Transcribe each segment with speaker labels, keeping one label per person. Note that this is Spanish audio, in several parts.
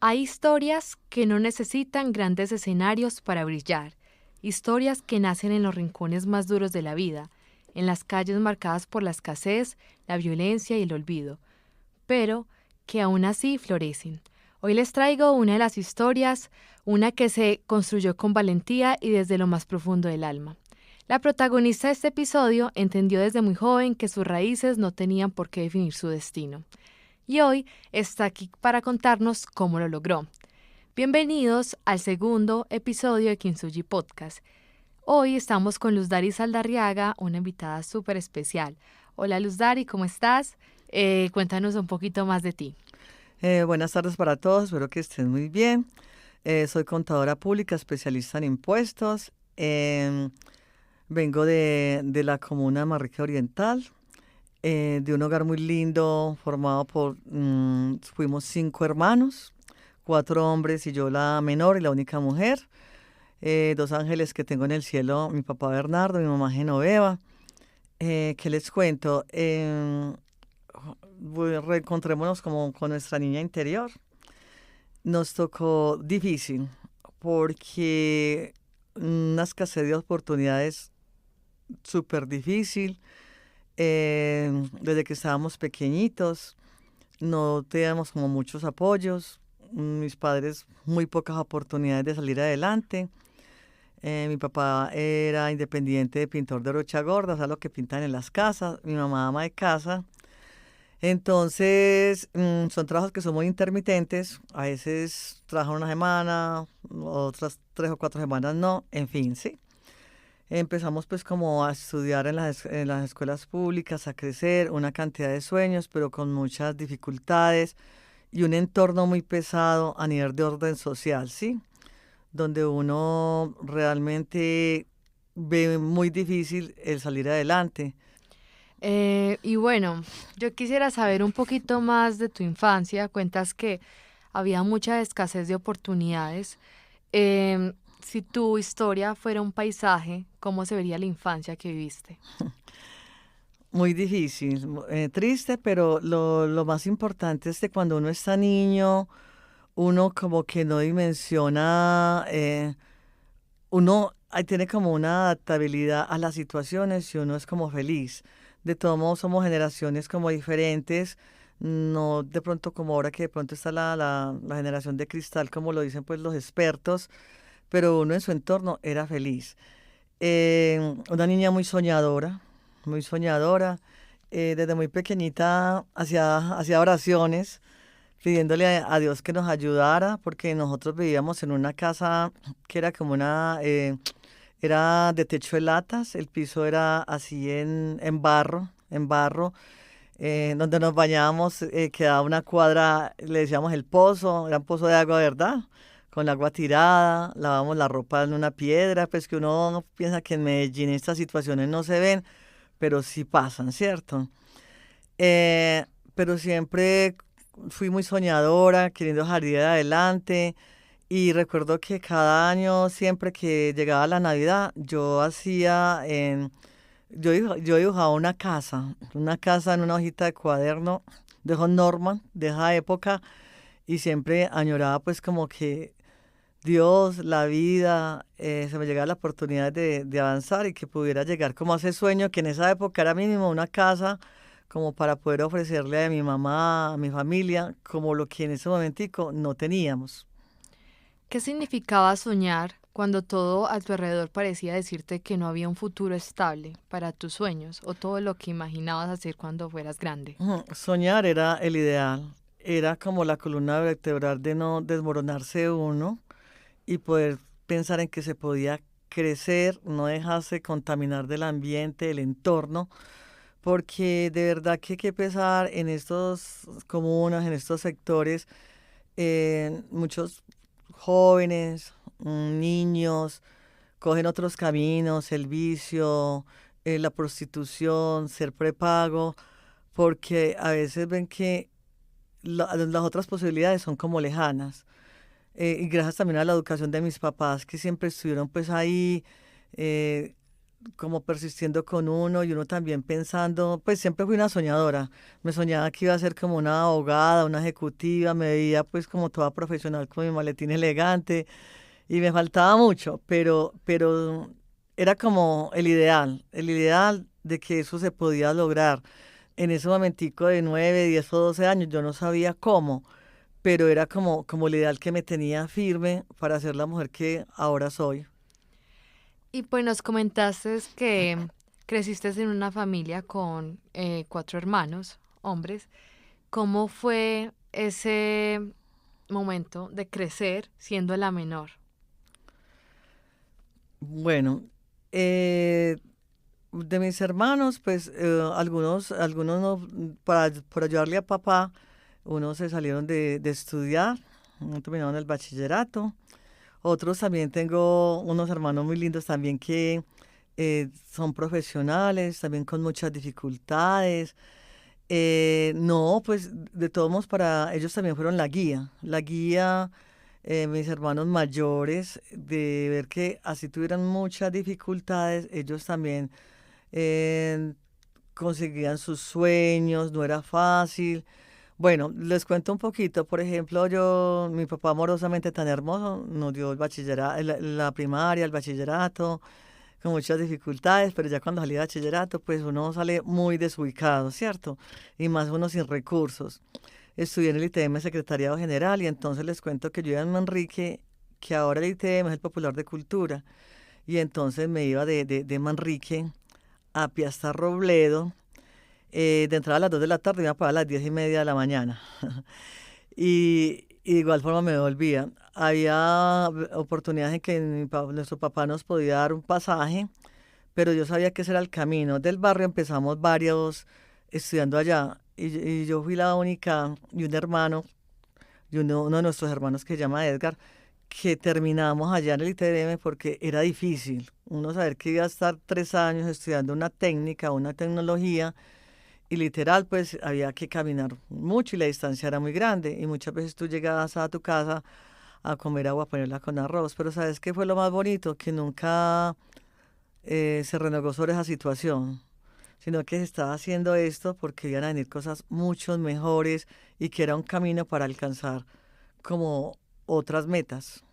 Speaker 1: Hay historias que no necesitan grandes escenarios para brillar, historias que nacen en los rincones más duros de la vida, en las calles marcadas por la escasez, la violencia y el olvido, pero que aún así florecen. Hoy les traigo una de las historias, una que se construyó con valentía y desde lo más profundo del alma. La protagonista de este episodio entendió desde muy joven que sus raíces no tenían por qué definir su destino. Y hoy está aquí para contarnos cómo lo logró. Bienvenidos al segundo episodio de Kintsugi Podcast. Hoy estamos con Luzdari Saldarriaga, una invitada súper especial. Hola Luzdari, ¿cómo estás? Cuéntanos un poquito más de ti.
Speaker 2: Buenas tardes para todos, espero que estén muy bien. Soy contadora pública, especialista en impuestos. Vengo de la comuna Marrique Oriental, de un hogar muy lindo formado fuimos 5 hermanos, 4 hombres y yo la menor y la única mujer. 2 ángeles que tengo en el cielo, mi papá Bernardo, mi mamá Genoveva. ¿Qué les cuento? Reencontrémonos como con nuestra niña interior. Nos tocó difícil porque una escasez de oportunidades súper difícil. Desde que estábamos pequeñitos no teníamos como muchos apoyos. Mis padres muy pocas oportunidades de salir adelante. Mi papá era independiente de pintor de brocha gorda, o sea, lo que pintan en las casas. Mi mamá ama de casa. Entonces, son trabajos que son muy intermitentes. A veces trabajan una semana, otras 3 o 4 semanas no, en fin, sí. Empezamos pues como a estudiar en las escuelas públicas, a crecer, una cantidad de sueños, pero con muchas dificultades y un entorno muy pesado a nivel de orden social, ¿sí? Donde uno realmente ve muy difícil el salir adelante.
Speaker 1: Y bueno, yo quisiera saber un poquito más de tu infancia. Cuentas que había mucha escasez de oportunidades. Si tu historia fuera un paisaje, ¿cómo se vería la infancia que viviste?
Speaker 2: Muy difícil, triste, pero lo más importante es que cuando uno está niño, uno como que no dimensiona, uno ahí tiene como una adaptabilidad a las situaciones y uno es como feliz. De todos modos somos generaciones como diferentes, no de pronto como ahora que de pronto está la generación de cristal, como lo dicen pues los expertos, pero uno en su entorno era feliz. Una niña muy soñadora. Desde muy pequeñita hacía oraciones pidiéndole a Dios que nos ayudara, porque nosotros vivíamos en una casa que era como era de techo de latas, el piso era así en barro, donde nos bañábamos, quedaba una cuadra, le decíamos el pozo, era un pozo de agua, ¿verdad? Con la agua tirada, lavábamos la ropa en una piedra, pues que uno piensa que en Medellín estas situaciones no se ven, pero sí pasan, ¿cierto? Pero siempre fui muy soñadora, queriendo salir adelante. Y recuerdo que cada año, siempre que llegaba la Navidad, yo dibujaba una casa en una hojita de cuaderno, de John Norman, de esa época, y siempre añoraba pues como que Dios, la vida, se me llegara la oportunidad de avanzar y que pudiera llegar como a ese sueño que en esa época era mínimo una casa como para poder ofrecerle a mi mamá, a mi familia, como lo que en ese momentico no teníamos.
Speaker 1: ¿Qué significaba soñar cuando todo a tu alrededor parecía decirte que no había un futuro estable para tus sueños o todo lo que imaginabas hacer cuando fueras grande?
Speaker 2: Soñar era el ideal, era como la columna vertebral de no desmoronarse uno y poder pensar en que se podía crecer, no dejarse contaminar del ambiente, del entorno, porque de verdad que qué pesar en estos comunas, en estos sectores, muchos jóvenes, niños, cogen otros caminos, el vicio, la prostitución, ser prepago, porque a veces ven que las otras posibilidades son como lejanas. Y gracias también a la educación de mis papás, que siempre estuvieron pues ahí, eh, como persistiendo con uno y uno también pensando, pues siempre fui una soñadora. Me soñaba que iba a ser como una abogada, una ejecutiva, me veía pues como toda profesional con mi maletín elegante y me faltaba mucho, pero era como el ideal de que eso se podía lograr. En ese momentico de 9, 10 o 12 años yo no sabía cómo, pero era como el ideal que me tenía firme para ser la mujer que ahora soy.
Speaker 1: Y pues nos comentaste que creciste en una familia con 4 hermanos, hombres. ¿Cómo fue ese momento de crecer siendo la menor?
Speaker 2: Bueno, eh, de mis hermanos, pues algunos no, por ayudarle a papá, unos se salieron de estudiar, no terminaron el bachillerato. Otros también tengo unos hermanos muy lindos también que son profesionales, también con muchas dificultades. No, pues de todos modos para ellos también fueron la guía, mis hermanos mayores, de ver que así tuvieran muchas dificultades, ellos también eh, conseguían sus sueños, no era fácil. Bueno, les cuento un poquito. Por ejemplo, mi papá amorosamente tan hermoso, nos dio el bachillerato, la primaria, el bachillerato, con muchas dificultades, pero ya cuando salí de bachillerato, pues uno sale muy desubicado, ¿cierto? Y más uno sin recursos. Estudié en el ITM Secretariado General y entonces les cuento que yo iba en Manrique, que ahora el ITM es el Popular de Cultura, y entonces me iba de Manrique a pie hasta Robledo, de entrada a las 2 de la tarde y me iba para las 10:30 de la mañana. Y de igual forma me volvía. Había oportunidades en que nuestro papá nos podía dar un pasaje, pero yo sabía que ese era el camino. Del barrio empezamos varios estudiando allá. Y yo fui la única y un hermano, y uno de nuestros hermanos que se llama Edgar, que terminamos allá en el ITDM porque era difícil. Uno saber que iba a estar 3 años estudiando una técnica, una tecnología, y literal, pues había que caminar mucho y la distancia era muy grande. Y muchas veces tú llegabas a tu casa a comer agua, a ponerla con arroz. Pero ¿sabes qué fue lo más bonito? Que nunca se renegó sobre esa situación, sino que se estaba haciendo esto porque iban a venir cosas mucho mejores y que era un camino para alcanzar como otras metas.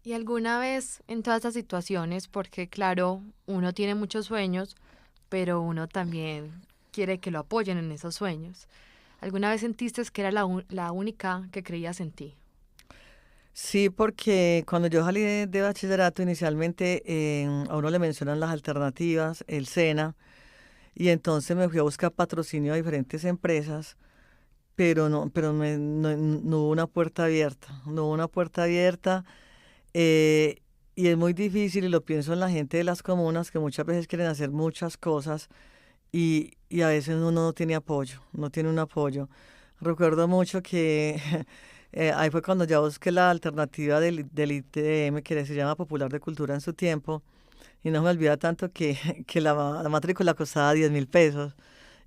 Speaker 1: ¿Y alguna vez en todas estas situaciones, porque claro, uno tiene muchos sueños, pero uno también quiere que lo apoyen en esos sueños? ¿Alguna vez sentiste que era la única que creías en ti?
Speaker 2: Sí, porque cuando yo salí de bachillerato inicialmente a uno le mencionan las alternativas, el SENA, y entonces me fui a buscar patrocinio a diferentes empresas, pero no hubo una puerta abierta, no hubo una puerta abierta. eh, y es muy difícil, y lo pienso en la gente de las comunas que muchas veces quieren hacer muchas cosas y a veces uno no tiene apoyo, no tiene un apoyo. Recuerdo mucho que ahí fue cuando ya busqué la alternativa del ITM, que se llama Popular de Cultura en su tiempo, y no me olvida tanto que, que la matrícula costaba 10.000 pesos,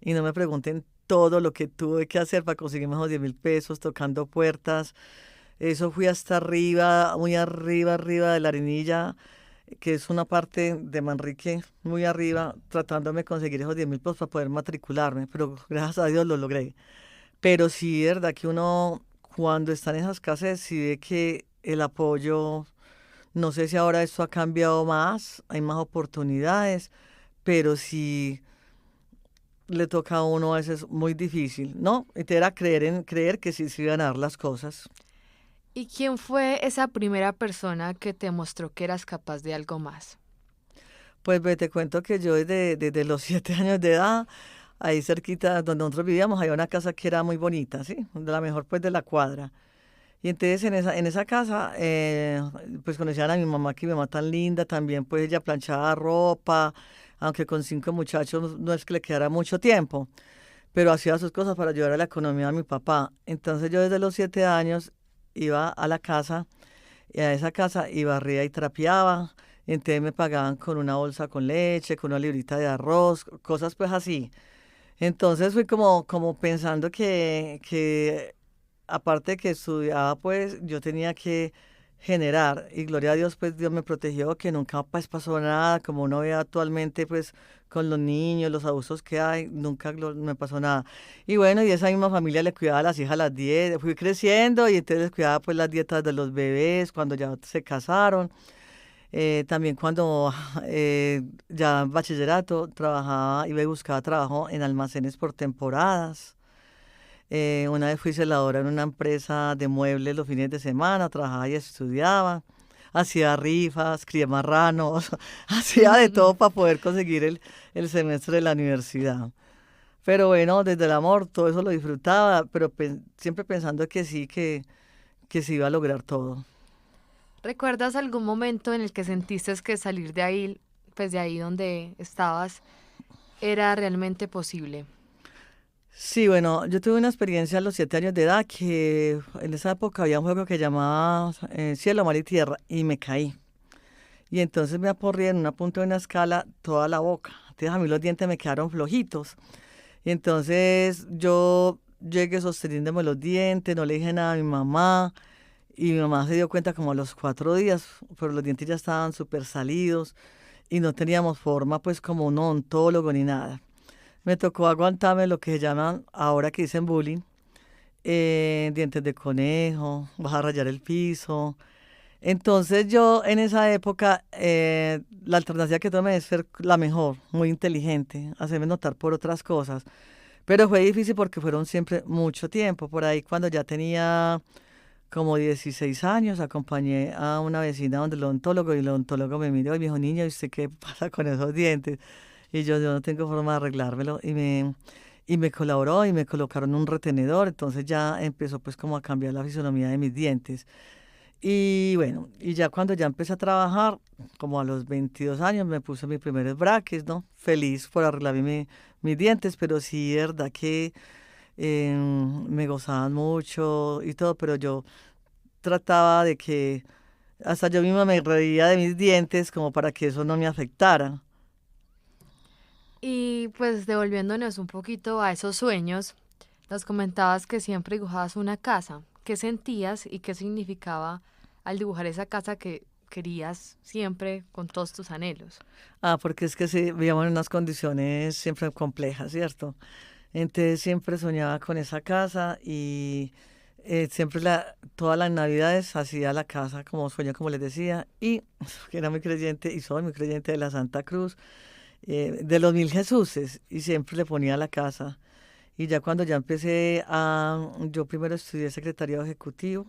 Speaker 2: y no me pregunten todo lo que tuve que hacer para conseguir esos 10.000 pesos, tocando puertas. Eso fui hasta arriba, muy arriba, arriba de la Arenilla, que es una parte de Manrique, muy arriba, tratándome de conseguir esos 10.000 pesos para poder matricularme, pero gracias a Dios lo logré. Pero sí, es verdad que uno, cuando está en esas casas, sí ve que el apoyo, no sé si ahora esto ha cambiado más, hay más oportunidades, pero sí le toca a uno a veces muy difícil, ¿no? Y te era creer que sí se iban a dar las cosas.
Speaker 1: ¿Y quién fue esa primera persona que te mostró que eras capaz de algo más?
Speaker 2: Pues ve, te cuento que yo desde los 7 años de edad, ahí cerquita donde nosotros vivíamos, había una casa que era muy bonita, ¿sí? De la mejor pues de la cuadra. Y entonces en esa casa, pues conocían a mi mamá, que mi mamá tan linda, también pues ella planchaba ropa, aunque con 5 muchachos no es que le quedara mucho tiempo, pero hacía sus cosas para ayudar a la economía de mi papá. Entonces yo desde los 7 años iba a la casa y a esa casa y barría y trapeaba. Entonces me pagaban con una bolsa con leche, con una librita de arroz, cosas pues así. Entonces fui como pensando que aparte de que estudiaba, pues yo tenía que generar. Y gloria a Dios, pues Dios me protegió, que nunca pues pasó nada, como uno ve actualmente pues con los niños, los abusos que hay, nunca me pasó nada. Y bueno, y esa misma familia le cuidaba a las hijas a las 10, fui creciendo y entonces les cuidaba pues las dietas de los bebés cuando ya se casaron. También cuando ya en bachillerato trabajaba, iba y buscaba trabajo en almacenes por temporadas. Una vez fui celadora en una empresa de muebles los fines de semana, trabajaba y estudiaba, hacía rifas, crié marranos, hacía de todo para poder conseguir el semestre de la universidad. Pero bueno, desde el amor todo eso lo disfrutaba, pero siempre pensando que sí, que se iba a lograr todo.
Speaker 1: ¿Recuerdas algún momento en el que sentiste que salir de ahí, pues de ahí donde estabas, era realmente posible?
Speaker 2: Sí, bueno, yo tuve una experiencia a los 7 años de edad que en esa época había un juego que llamaba Cielo, Mar y Tierra y me caí. Y entonces me aporreé en una punta de una escala toda la boca. Entonces a mí los dientes me quedaron flojitos. Y entonces yo llegué sosteniéndome los dientes, no le dije nada a mi mamá. Y mi mamá se dio cuenta como a los 4 días, pero los dientes ya estaban súper salidos y no teníamos forma pues como un odontólogo ni nada. Me tocó aguantarme lo que se llaman, ahora que dicen bullying, dientes de conejo, vas a rayar el piso. Entonces yo en esa época, la alternativa que tomé es ser la mejor, muy inteligente, hacerme notar por otras cosas. Pero fue difícil porque fueron siempre mucho tiempo. Por ahí cuando ya tenía como 16 años, acompañé a una vecina donde el odontólogo y el odontólogo me miró y me dijo, niña, ¿y usted qué pasa con esos dientes? Y yo no tengo forma de arreglármelo. Y me colaboró y me colocaron un retenedor. Entonces ya empezó pues como a cambiar la fisonomía de mis dientes. Y bueno, y ya cuando ya empecé a trabajar, como a los 22 años, me puse mis primeros braques, ¿no? Feliz por arreglar mis dientes, pero sí, verdad que me gozaban mucho y todo, pero yo trataba de que hasta yo misma me reía de mis dientes como para que eso no me afectara.
Speaker 1: Y pues devolviéndonos un poquito a esos sueños, nos comentabas que siempre dibujabas una casa. ¿Qué sentías y qué significaba al dibujar esa casa que querías siempre con todos tus anhelos?
Speaker 2: Ah, porque es que sí, vivíamos en unas condiciones siempre complejas, ¿cierto? Entonces siempre soñaba con esa casa y siempre todas las navidades hacía la casa como sueño, como les decía, y que era muy creyente y soy muy creyente de la Santa Cruz, de los Mil Jesuses, y siempre le ponía a la casa. Y ya cuando ya yo primero estudié secretariado ejecutivo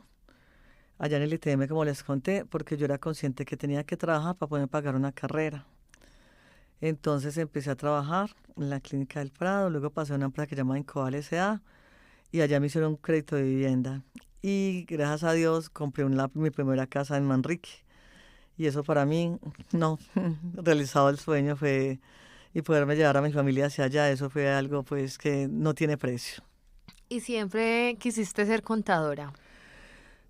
Speaker 2: allá en el ITM, como les conté, porque yo era consciente que tenía que trabajar para poder pagar una carrera. Entonces empecé a trabajar en la Clínica del Prado, luego pasé a una empresa que se llama Incobal S.A. y allá me hicieron un crédito de vivienda. Y gracias a Dios compré mi primera casa en Manrique. Y eso para mí, no, realizado el sueño fue, y poderme llevar a mi familia hacia allá, eso fue algo pues que no tiene precio.
Speaker 1: Y siempre quisiste ser contadora.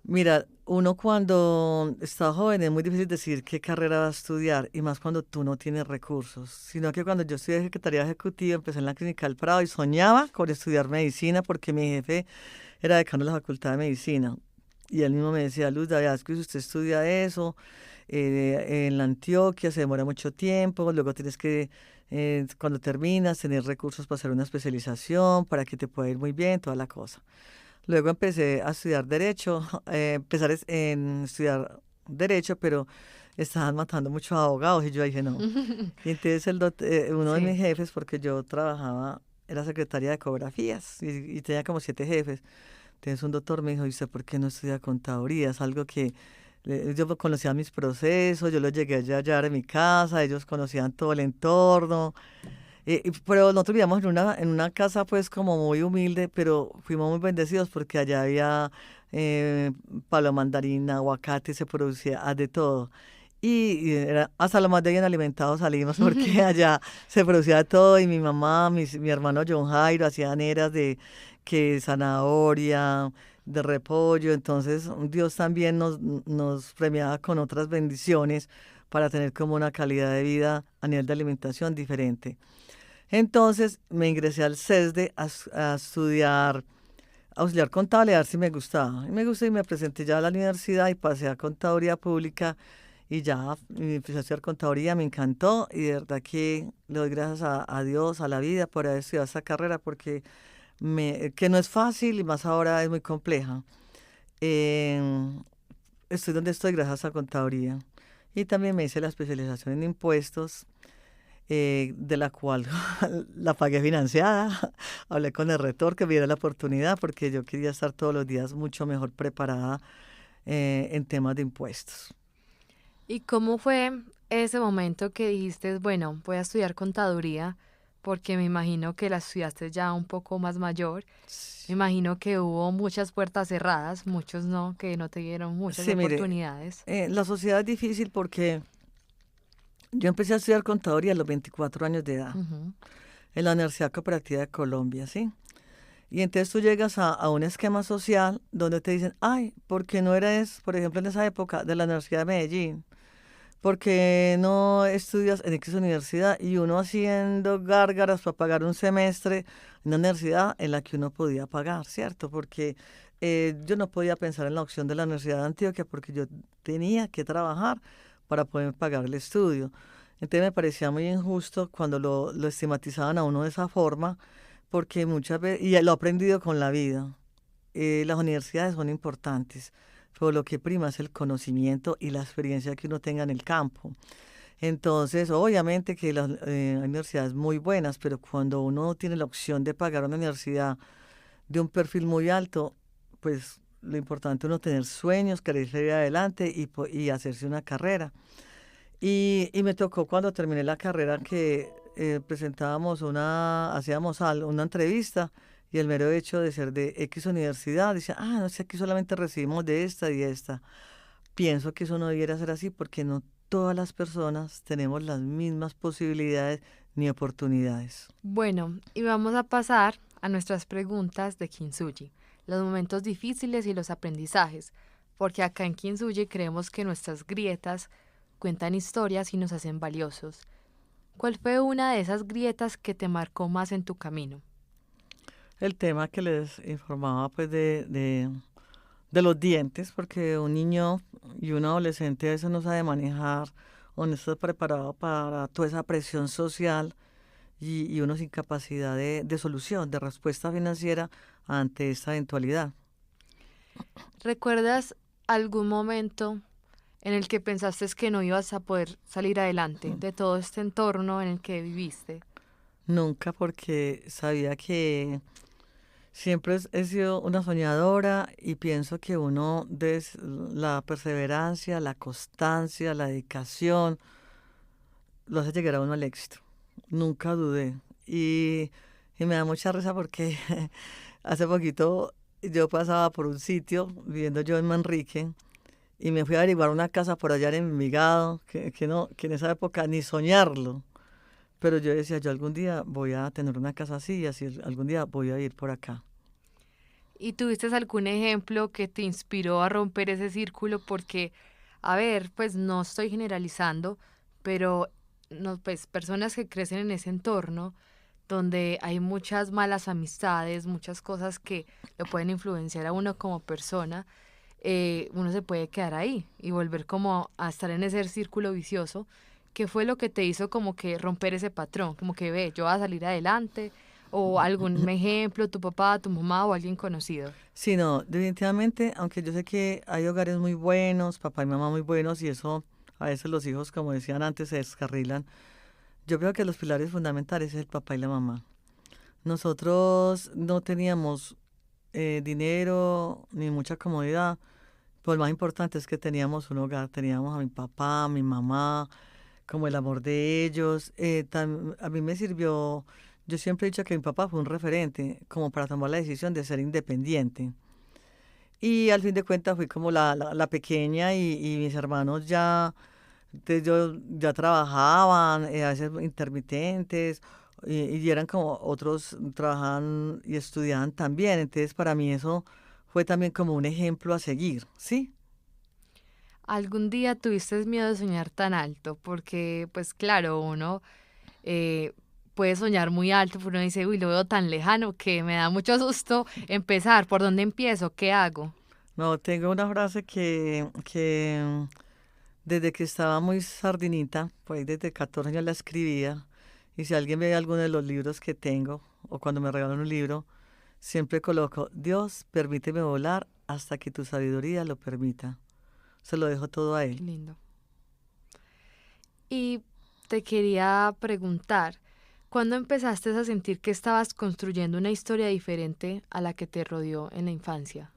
Speaker 2: Mira, uno cuando está joven es muy difícil decir qué carrera va a estudiar y más cuando tú no tienes recursos, sino que cuando yo estudié Secretaría Ejecutiva empecé en la Clínica del Prado y soñaba con estudiar medicina porque mi jefe era decano de la Facultad de Medicina y él mismo me decía, Luz David, que si usted estudia eso, en la Antioquia se demora mucho tiempo, luego tienes que, cuando terminas, tener recursos para hacer una especialización, para que te pueda ir muy bien, toda la cosa. Luego empecé a estudiar Derecho, en estudiar Derecho, pero estaban matando muchos abogados y yo dije no. Y entonces uno de mis
Speaker 1: Sí.
Speaker 2: jefes, porque yo trabajaba, era secretaria de ecografías y tenía como 7 jefes. Entonces un doctor me dijo, ¿y usted por qué no estudia contaduría? Es algo que yo conocía mis procesos, yo los llegué a hallar en mi casa, ellos conocían todo el entorno. Pero nosotros vivíamos en una casa pues como muy humilde, pero fuimos muy bendecidos porque allá había palo mandarina, aguacate, se producía de todo. Y hasta lo más de bien alimentados salimos porque allá se producía de todo y mi mamá, mi hermano John Jairo hacían eras que zanahoria, de repollo. Entonces Dios también nos premiaba con otras bendiciones para tener como una calidad de vida a nivel de alimentación diferente. Entonces me ingresé al CESDE a estudiar auxiliar contable a ver si me gustaba. Y me gustó y me presenté ya a la universidad y pasé a contaduría pública y ya empecé a estudiar contaduría, me encantó y de verdad que le doy gracias a Dios, a la vida por haber estudiado esta carrera porque que no es fácil y más ahora es muy compleja. Eh, Estoy donde estoy gracias a contaduría y también me hice la especialización en impuestos de la cual la pagué financiada. Hablé con el rector que me diera la oportunidad porque yo quería estar todos los días mucho mejor preparada en temas de impuestos.
Speaker 1: ¿Y cómo fue ese momento que dijiste, bueno, voy a estudiar contaduría? Porque me imagino que la estudiaste ya un poco más mayor. Me imagino que hubo muchas puertas cerradas, muchos no, que no te dieron muchas
Speaker 2: Sí, mire,
Speaker 1: oportunidades.
Speaker 2: la sociedad es difícil porque yo empecé a estudiar contaduría a los 24 años de edad
Speaker 1: Ujú.
Speaker 2: en la Universidad Cooperativa de Colombia, ¿sí? Y entonces tú llegas a un esquema social donde te dicen, ay, ¿por qué no eres, por ejemplo, en esa época de la Universidad de Medellín? ¿Por qué no estudias en X universidad? Y uno haciendo gárgaras para pagar un semestre en una universidad en la que uno podía pagar, ¿cierto? Porque yo no podía pensar en la opción de la Universidad de Antioquia porque yo tenía que trabajar para poder pagar el estudio. Entonces me parecía muy injusto cuando lo estigmatizaban a uno de esa forma, porque muchas veces, y lo he aprendido con la vida, las universidades son importantes, pero lo que prima es el conocimiento y la experiencia que uno tenga en el campo. Entonces, obviamente que las hay universidades muy buenas, pero cuando uno tiene la opción de pagar una universidad de un perfil muy alto, pues lo importante es uno tener sueños, querer seguir adelante y hacerse una carrera. Y me tocó cuando terminé la carrera que hacíamos una entrevista y el mero hecho de ser de X universidad, dice, no sé, aquí solamente recibimos de esta y esta. Pienso que eso no debiera ser así porque no todas las personas tenemos las mismas posibilidades ni oportunidades.
Speaker 1: Bueno, y vamos a pasar a nuestras preguntas de Kintsugi, los momentos difíciles y los aprendizajes, porque acá en Kintsugi creemos que nuestras grietas cuentan historias y nos hacen valiosos. ¿Cuál fue una de esas grietas que te marcó más en tu camino?
Speaker 2: El tema que les informaba pues de los dientes, porque un niño y un adolescente a veces no sabe manejar o no está preparado para toda esa presión social y uno sin capacidad de solución, de respuesta financiera ante esta eventualidad.
Speaker 1: ¿Recuerdas algún momento en el que pensaste que no ibas a poder salir adelante de todo este entorno en el que viviste?
Speaker 2: Nunca porque sabía que siempre he sido una soñadora y pienso que la perseverancia, la constancia, la dedicación, lo hace llegar a uno al éxito. Nunca dudé. Y me da mucha risa porque hace poquito yo pasaba por un sitio, viviendo yo en Manrique, y me fui a averiguar una casa por allá en Envigado, que en esa época ni soñarlo. Pero yo decía, yo algún día voy a tener una casa así y así algún día voy a ir por acá.
Speaker 1: ¿Y tuviste algún ejemplo que te inspiró a romper ese círculo? Porque, a ver, pues no estoy generalizando, pero no, pues personas que crecen en ese entorno donde hay muchas malas amistades, muchas cosas que lo pueden influenciar a uno como persona, uno se puede quedar ahí y volver como a estar en ese círculo vicioso. ¿Qué fue lo que te hizo como que romper ese patrón? Como que ve, yo voy a salir adelante, o algún ejemplo, tu papá, tu mamá o alguien conocido.
Speaker 2: Sí, no, definitivamente, aunque yo sé que hay hogares muy buenos, papá y mamá muy buenos, y eso a veces los hijos, como decían antes, se descarrilan. Yo creo que los pilares fundamentales es el papá y la mamá. Nosotros no teníamos dinero ni mucha comodidad, pero lo más importante es que teníamos un hogar, teníamos a mi papá, a mi mamá, como el amor de ellos. A mí me sirvió, yo siempre he dicho que mi papá fue un referente como para tomar la decisión de ser independiente. Y al fin de cuentas fui como la pequeña y mis hermanos ya trabajaban, a veces intermitentes, y eran como otros trabajaban y estudiaban también. Entonces para mí eso fue también como un ejemplo a seguir, ¿sí?
Speaker 1: ¿Algún día tuviste miedo de soñar tan alto? Porque, pues claro, uno, eh, puede soñar muy alto, pero uno dice, uy, lo veo tan lejano que me da mucho susto empezar. ¿Por dónde empiezo? ¿Qué hago?
Speaker 2: No, tengo una frase que desde que estaba muy sardinita, pues desde 14 años la escribía, y si alguien ve alguno de los libros que tengo, o cuando me regalan un libro, siempre coloco, Dios, permíteme volar hasta que tu sabiduría lo permita. Se lo dejo todo a
Speaker 1: Qué
Speaker 2: Él.
Speaker 1: lindo. Y te quería preguntar, ¿cuándo empezaste a sentir que estabas construyendo una historia diferente a la que te rodeó en la infancia?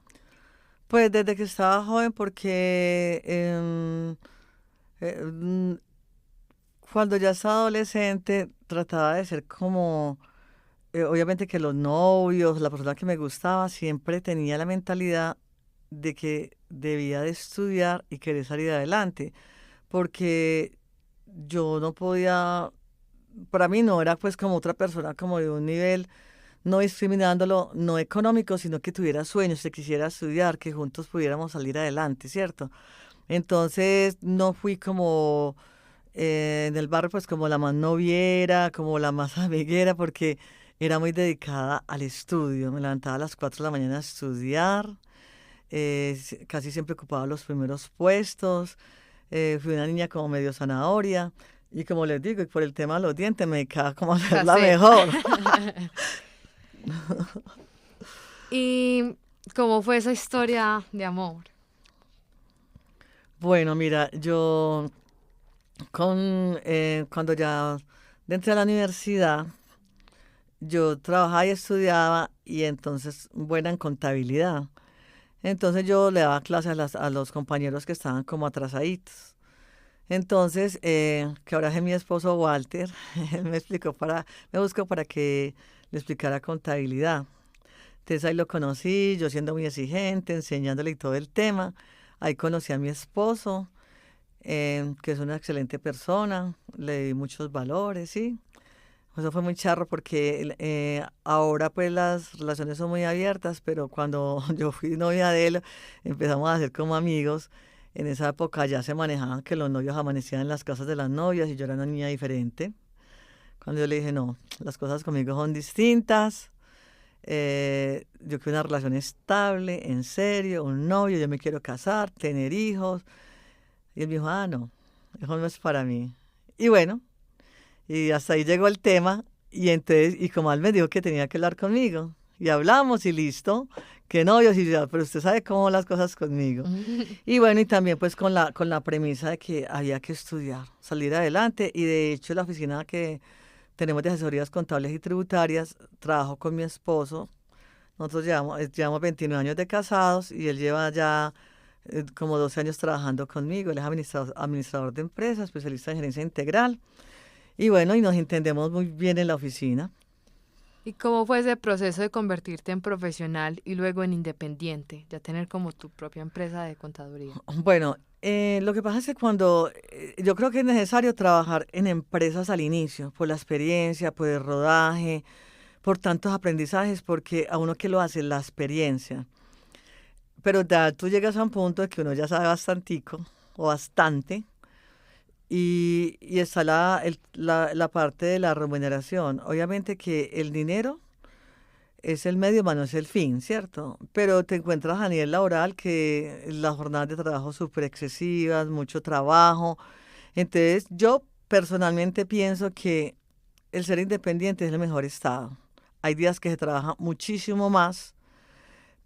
Speaker 2: Pues desde que estaba joven, porque cuando ya estaba adolescente, trataba de ser como, obviamente que los novios, la persona que me gustaba, siempre tenía la mentalidad de que debía de estudiar y querer salir adelante, porque yo no podía, para mí no era pues como otra persona como de un nivel, no discriminándolo, no económico, sino que tuviera sueños, que quisiera estudiar, que juntos pudiéramos salir adelante, ¿cierto? Entonces no fui como en el barrio pues como la más noviera, como la más amiguera, porque era muy dedicada al estudio. Me levantaba a las 4 de la mañana a estudiar, casi siempre ocupaba los primeros puestos, fui una niña como medio zanahoria. Y como les digo, y por el tema de los dientes, me dedicaba como a ser la
Speaker 1: Cassette.
Speaker 2: mejor.
Speaker 1: ¿Y cómo fue esa historia de amor?
Speaker 2: Bueno, mira, yo cuando ya entré a la universidad, yo trabajaba y estudiaba y entonces buena en contabilidad. Entonces yo le daba clases a los compañeros que estaban como atrasaditos. Entonces, que ahora es mi esposo Walter, él me buscó para que le explicara contabilidad. Entonces ahí lo conocí, yo siendo muy exigente, enseñándole y todo el tema. Ahí conocí a mi esposo, que es una excelente persona, le di muchos valores, ¿sí? Eso fue muy charro porque ahora pues las relaciones son muy abiertas, pero cuando yo fui novia de él empezamos a ser como amigos. En esa época ya se manejaban que los novios amanecían en las casas de las novias y yo era una niña diferente. Cuando yo le dije, no, las cosas conmigo son distintas, yo quiero una relación estable, en serio, un novio, yo me quiero casar, tener hijos. Y él me dijo, ah, no, eso no es para mí. Y bueno, y hasta ahí llegó el tema, y entonces, y como él me dijo que tenía que hablar conmigo, y hablamos y listo, que novios, y ya, pero usted sabe cómo van las cosas conmigo. Y bueno, y también pues con la premisa de que había que estudiar, salir adelante, y de hecho la oficina que tenemos de asesorías contables y tributarias, trabajo con mi esposo, nosotros llevamos 29 años de casados, y él lleva ya como 12 años trabajando conmigo, él es administrador de empresas, especialista en gerencia integral. Y bueno, y nos entendemos muy bien en la oficina.
Speaker 1: ¿Y cómo fue ese proceso de convertirte en profesional y luego en independiente, ya tener como tu propia empresa de contaduría?
Speaker 2: Bueno, lo que pasa es que cuando yo creo que es necesario trabajar en empresas al inicio, por la experiencia, por el rodaje, por tantos aprendizajes, porque a uno que lo hace la experiencia. Pero ya tú llegas a un punto de que uno ya sabe bastantico o bastante. Y está la parte de la remuneración. Obviamente que el dinero es el medio, más no es el fin, ¿cierto? Pero te encuentras a nivel laboral que las jornadas de trabajo súper excesivas, mucho trabajo. Entonces, yo personalmente pienso que el ser independiente es el mejor estado. Hay días que se trabaja muchísimo más,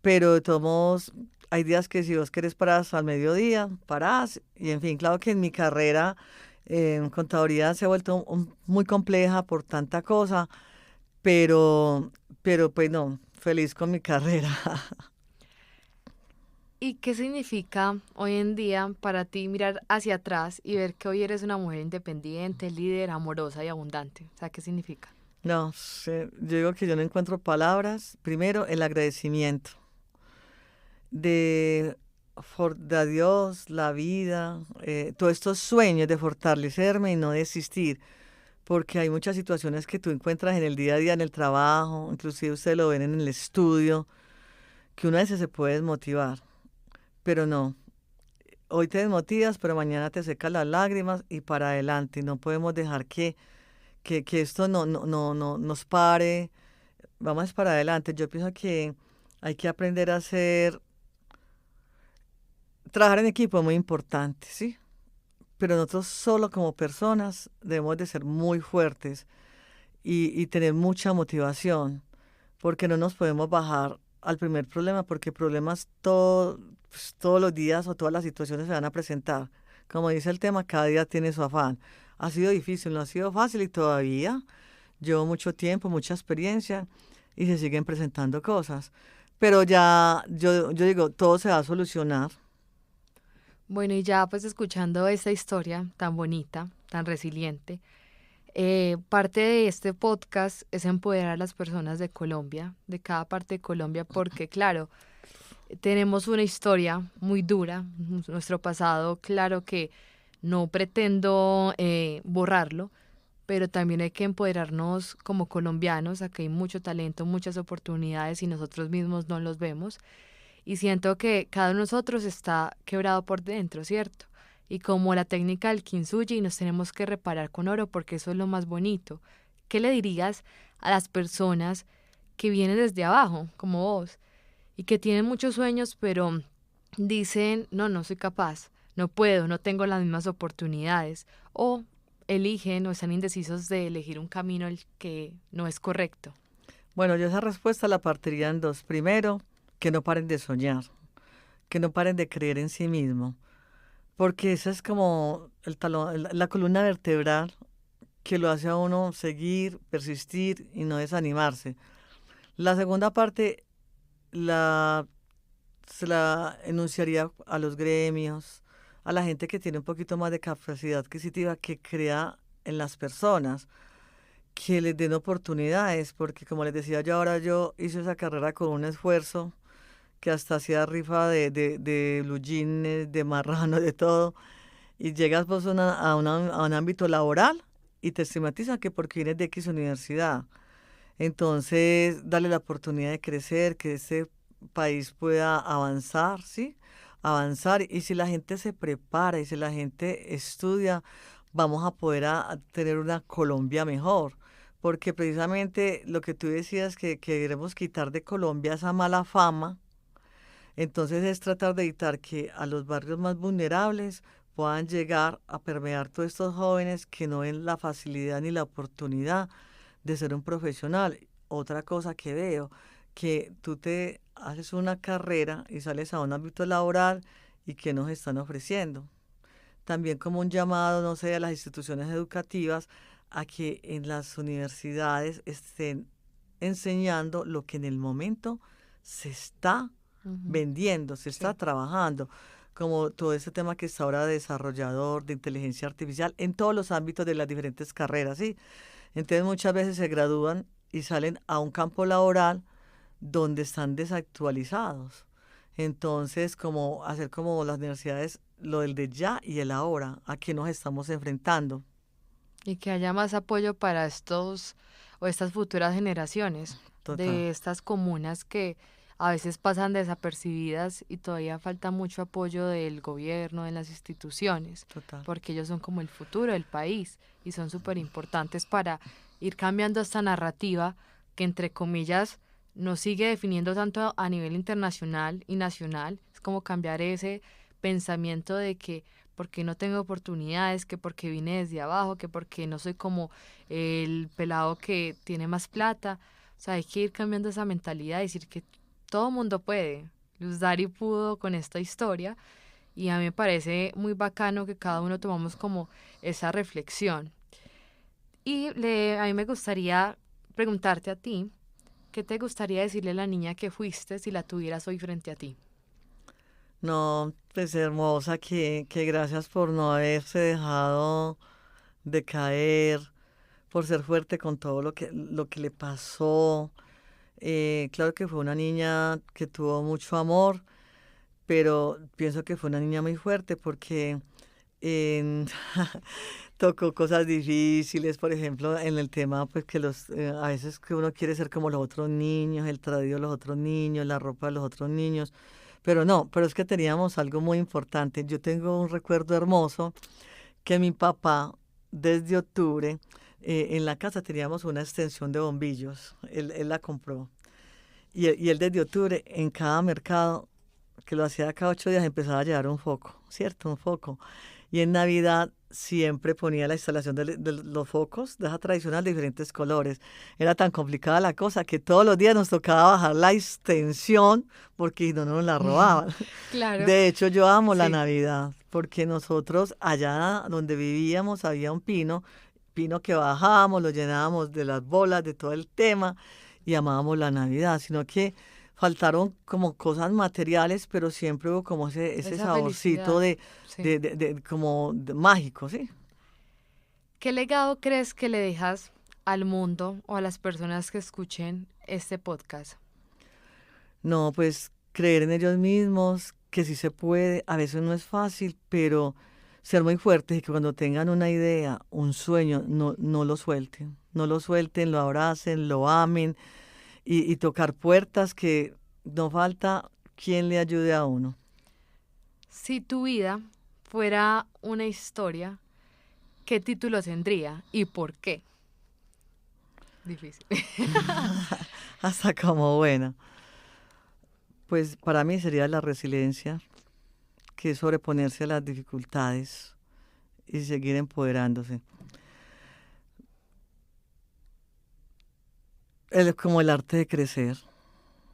Speaker 2: pero de todos modos, hay días que si vos querés parar al mediodía, parás. Y en fin, claro que en mi carrera en contaduría se ha vuelto muy compleja por tanta cosa, pero, pero pues no, feliz con mi carrera.
Speaker 1: ¿Y qué significa hoy en día para ti mirar hacia atrás y ver que hoy eres una mujer independiente, líder, amorosa y abundante? O sea, ¿qué significa?
Speaker 2: No sé, yo digo que yo no encuentro palabras. Primero, el agradecimiento de, de a Dios, la vida, todos estos sueños de fortalecerme y no desistir, porque hay muchas situaciones que tú encuentras en el día a día, en el trabajo, inclusive ustedes lo ven en el estudio, que una vez se puede desmotivar, pero no. Hoy te desmotivas, pero mañana te secas las lágrimas y para adelante. Y no podemos dejar que esto no nos pare, vamos para adelante. Yo pienso que hay que aprender a trabajar en equipo es muy importante, ¿sí? Pero nosotros solo como personas debemos de ser muy fuertes y tener mucha motivación, porque no nos podemos bajar al primer problema, porque problemas pues, todos los días o todas las situaciones se van a presentar. Como dice el tema, cada día tiene su afán. Ha sido difícil, no ha sido fácil y todavía llevo mucho tiempo, mucha experiencia y se siguen presentando cosas. Pero ya, yo digo, todo se va a solucionar.
Speaker 1: Bueno, y ya pues escuchando esta historia tan bonita, tan resiliente, parte de este podcast es empoderar a las personas de Colombia, de cada parte de Colombia, porque claro, tenemos una historia muy dura, nuestro pasado, claro que no pretendo borrarlo, pero también hay que empoderarnos como colombianos, aquí hay mucho talento, muchas oportunidades y nosotros mismos no los vemos. Y siento que cada uno de nosotros está quebrado por dentro, ¿cierto? Y como la técnica del kintsugi nos tenemos que reparar con oro porque eso es lo más bonito. ¿Qué le dirías a las personas que vienen desde abajo, como vos, y que tienen muchos sueños, pero dicen, no, no soy capaz, no puedo, no tengo las mismas oportunidades, o eligen o están indecisos de elegir un camino el que no es correcto?
Speaker 2: Bueno, yo esa respuesta la partiría en dos. Primero, que no paren de soñar, que no paren de creer en sí mismo, porque esa es como el talón, la columna vertebral que lo hace a uno seguir, persistir y no desanimarse. La segunda parte se la enunciaría a los gremios, a la gente que tiene un poquito más de capacidad adquisitiva, que crea en las personas, que les den oportunidades, porque como les decía yo ahora, yo hice esa carrera con un esfuerzo que hasta hacía rifa de blue jeans, de marrano, de todo, y llegas vos a un ámbito laboral y te estigmatizan que porque vienes de X universidad. Entonces, darle la oportunidad de crecer, que ese país pueda avanzar, ¿sí? Avanzar. Y si la gente se prepara y si la gente estudia, vamos a poder a tener una Colombia mejor. Porque precisamente lo que tú decías que queremos quitar de Colombia esa mala fama, entonces es tratar de evitar que a los barrios más vulnerables puedan llegar a permear todos estos jóvenes que no ven la facilidad ni la oportunidad de ser un profesional. Otra cosa que veo, que tú te haces una carrera y sales a un ámbito laboral y que nos están ofreciendo. También como un llamado, no sé, a las instituciones educativas a que en las universidades estén enseñando lo que en el momento se está
Speaker 1: Ujú.
Speaker 2: vendiendo, se está
Speaker 1: Sí.
Speaker 2: trabajando, como todo ese tema que está ahora de desarrollador, de inteligencia artificial, en todos los ámbitos de las diferentes carreras, ¿sí? Entonces muchas veces se gradúan y salen a un campo laboral donde están desactualizados. Entonces, como hacer como las universidades, lo del de ya y el ahora, a qué nos estamos enfrentando.
Speaker 1: Y que haya más apoyo para estos o estas futuras generaciones
Speaker 2: Total,
Speaker 1: de estas comunas que a veces pasan desapercibidas y todavía falta mucho apoyo del gobierno, de las instituciones,
Speaker 2: total.
Speaker 1: porque ellos son como el futuro del país y son súper importantes para ir cambiando esta narrativa que entre comillas nos sigue definiendo tanto a nivel internacional y nacional. Es como cambiar ese pensamiento de que porque no tengo oportunidades, que porque vine desde abajo, que porque no soy como el pelado que tiene más plata. O sea, hay que ir cambiando esa mentalidad, decir que todo mundo puede. Luz Dari pudo con esta historia y a mí me parece muy bacano que cada uno tomamos como esa reflexión. A mí me gustaría preguntarte a ti, ¿qué te gustaría decirle a la niña que fuiste si la tuvieras hoy frente a ti?
Speaker 2: No, pues hermosa, que gracias por no haberse dejado de caer, por ser fuerte con todo lo que le pasó. Claro que fue una niña que tuvo mucho amor, pero pienso que fue una niña muy fuerte porque en- tocó cosas difíciles, por ejemplo, en el tema, pues que a veces que uno quiere ser como los otros niños, el tradido de los otros niños, la ropa de los otros niños, pero no, pero es que teníamos algo muy importante. Yo tengo un recuerdo hermoso que mi papá, desde octubre, en la casa teníamos una extensión de bombillos, él la compró. Y él desde octubre en cada mercado, que lo hacía cada 8 días, empezaba a llevar un foco, ¿cierto? Un foco. Y en Navidad siempre ponía la instalación de los focos, de esa tradicional, de diferentes colores. Era tan complicada la cosa que todos los días nos tocaba bajar la extensión porque si no nos la robaban.
Speaker 1: Claro.
Speaker 2: De hecho, yo amo la
Speaker 1: Sí.
Speaker 2: Navidad porque nosotros allá donde vivíamos había un pino que bajábamos, lo llenábamos de las bolas, de todo el tema y amábamos la Navidad, sino que faltaron como cosas materiales, pero siempre hubo como ese
Speaker 1: Esa
Speaker 2: saborcito
Speaker 1: felicidad. Sí.
Speaker 2: como mágico, ¿sí?
Speaker 1: ¿Qué legado crees que le dejas al mundo o a las personas que escuchen este podcast?
Speaker 2: No, pues creer en ellos mismos, que sí se puede, a veces no es fácil, pero ser muy fuertes y que cuando tengan una idea, un sueño, no lo suelten, no lo suelten, lo abracen, lo amen y tocar puertas que no falta quien le ayude a uno.
Speaker 1: Si tu vida fuera una historia, ¿qué título tendría y por qué? Difícil.
Speaker 2: Hasta como buena. Pues para mí sería la resiliencia, que es sobreponerse a las dificultades y seguir empoderándose. Como el arte de crecer,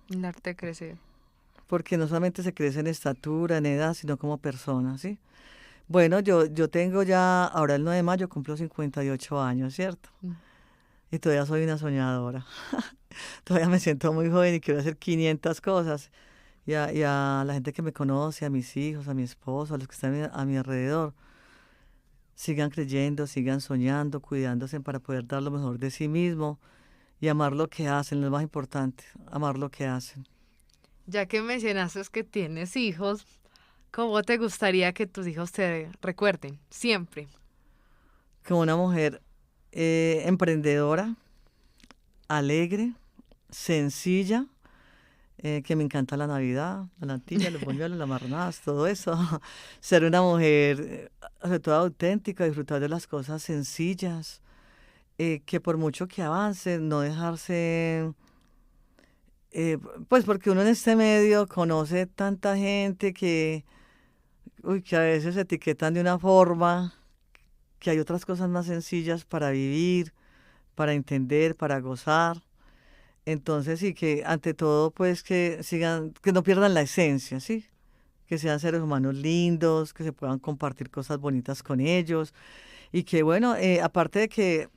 Speaker 1: El arte de crecer.
Speaker 2: porque no solamente se crece en estatura, en edad, sino como persona, ¿sí? Bueno, yo tengo ya, ahora el 9 de mayo cumplo 58 años, ¿cierto?
Speaker 1: Mm.
Speaker 2: Y todavía soy una soñadora. Todavía me siento muy joven y quiero hacer 500 cosas. Y a la gente que me conoce, a mis hijos, a mi esposo, a los que están a mi alrededor, sigan creyendo, sigan soñando, cuidándose para poder dar lo mejor de sí mismo y amar lo que hacen, lo más importante, amar lo que hacen.
Speaker 1: Ya que mencionaste que tienes hijos, ¿cómo te gustaría que tus hijos te recuerden? Siempre.
Speaker 2: Como una mujer emprendedora, alegre, sencilla, que me encanta la Navidad, la natilla, los buñuelos, las marranadas, todo eso. Ser una mujer, sobre todo auténtica, disfrutar de las cosas sencillas, que por mucho que avance, no dejarse, pues porque uno en este medio conoce tanta gente que a veces se etiquetan de una forma, que hay otras cosas más sencillas para vivir, para entender, para gozar. Entonces, sí que ante todo, pues que sigan, que no pierdan la esencia, ¿sí? Que sean seres humanos lindos, que se puedan compartir cosas bonitas con ellos. Y que bueno, aparte de que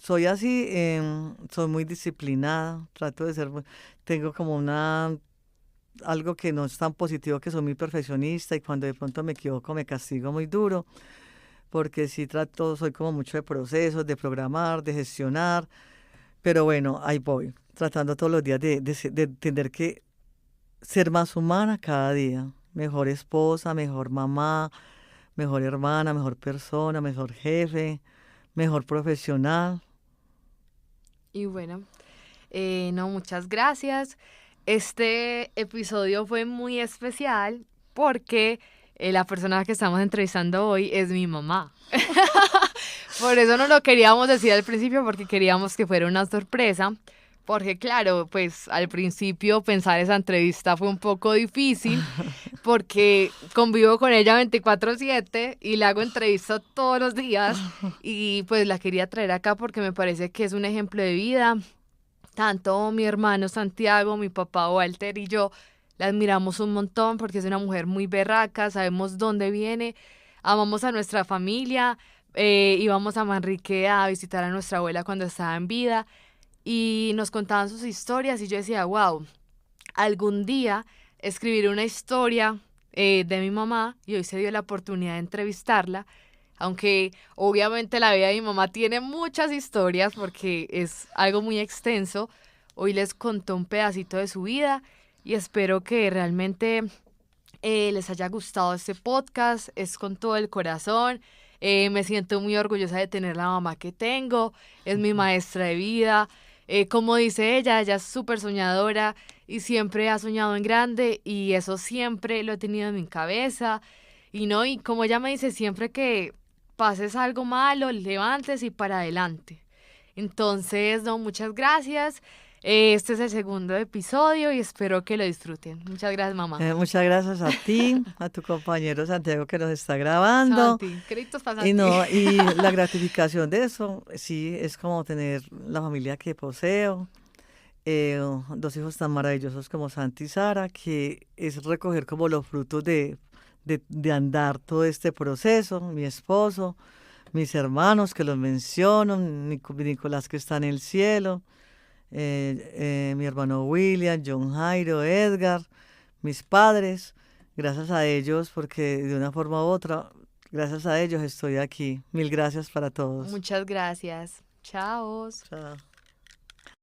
Speaker 2: soy así, soy muy disciplinada, trato de ser, tengo como algo que no es tan positivo, que soy muy perfeccionista y cuando de pronto me equivoco me castigo muy duro, porque sí trato, soy como mucho de procesos, de programar, de gestionar, pero bueno, ahí voy, tratando todos los días de entender que ser más humana cada día, mejor esposa, mejor mamá, mejor hermana, mejor persona, mejor jefe, mejor profesional.
Speaker 1: Y bueno, no, muchas gracias. Este episodio fue muy especial porque la persona que estamos entrevistando hoy es mi mamá. Por eso no lo queríamos decir al principio, porque queríamos que fuera una sorpresa. Porque claro, pues al principio pensar esa entrevista fue un poco difícil porque convivo con ella 24/7 y le hago entrevistas todos los días y pues la quería traer acá porque me parece que es un ejemplo de vida. Tanto mi hermano Santiago, mi papá Walter y yo la admiramos un montón porque es una mujer muy berraca, sabemos dónde viene, amamos a nuestra familia, íbamos a Manrique a visitar a nuestra abuela cuando estaba en vida y nos contaban sus historias y yo decía, wow, algún día escribiré una historia de mi mamá y hoy se dio la oportunidad de entrevistarla. Aunque obviamente la vida de mi mamá tiene muchas historias porque es algo muy extenso, hoy les contó un pedacito de su vida y espero que realmente les haya gustado este podcast, es con todo el corazón. Me siento muy orgullosa de tener la mamá que tengo, es mi maestra de vida. Como dice ella es súper soñadora y siempre ha soñado en grande y eso siempre lo he tenido en mi cabeza. Y no, y como ella me dice siempre que pases algo malo, levantes y para adelante. Entonces, no, muchas gracias. Este es el segundo episodio y espero que lo disfruten. Muchas gracias, mamá.
Speaker 2: Muchas gracias a ti, a tu compañero Santiago que nos está grabando.
Speaker 1: Santi, créditos para Santi.
Speaker 2: Y la gratificación de eso, sí, es como tener la familia que poseo, 2 hijos tan maravillosos como Santi y Sara, que es recoger como los frutos de andar todo este proceso, mi esposo, mis hermanos que los menciono, Nicolás que está en el cielo, mi hermano William, John Jairo, Edgar, mis padres, gracias a ellos, porque de una forma u otra, gracias a ellos estoy aquí. Mil gracias para todos.
Speaker 1: Muchas gracias. Chao.
Speaker 2: Chao.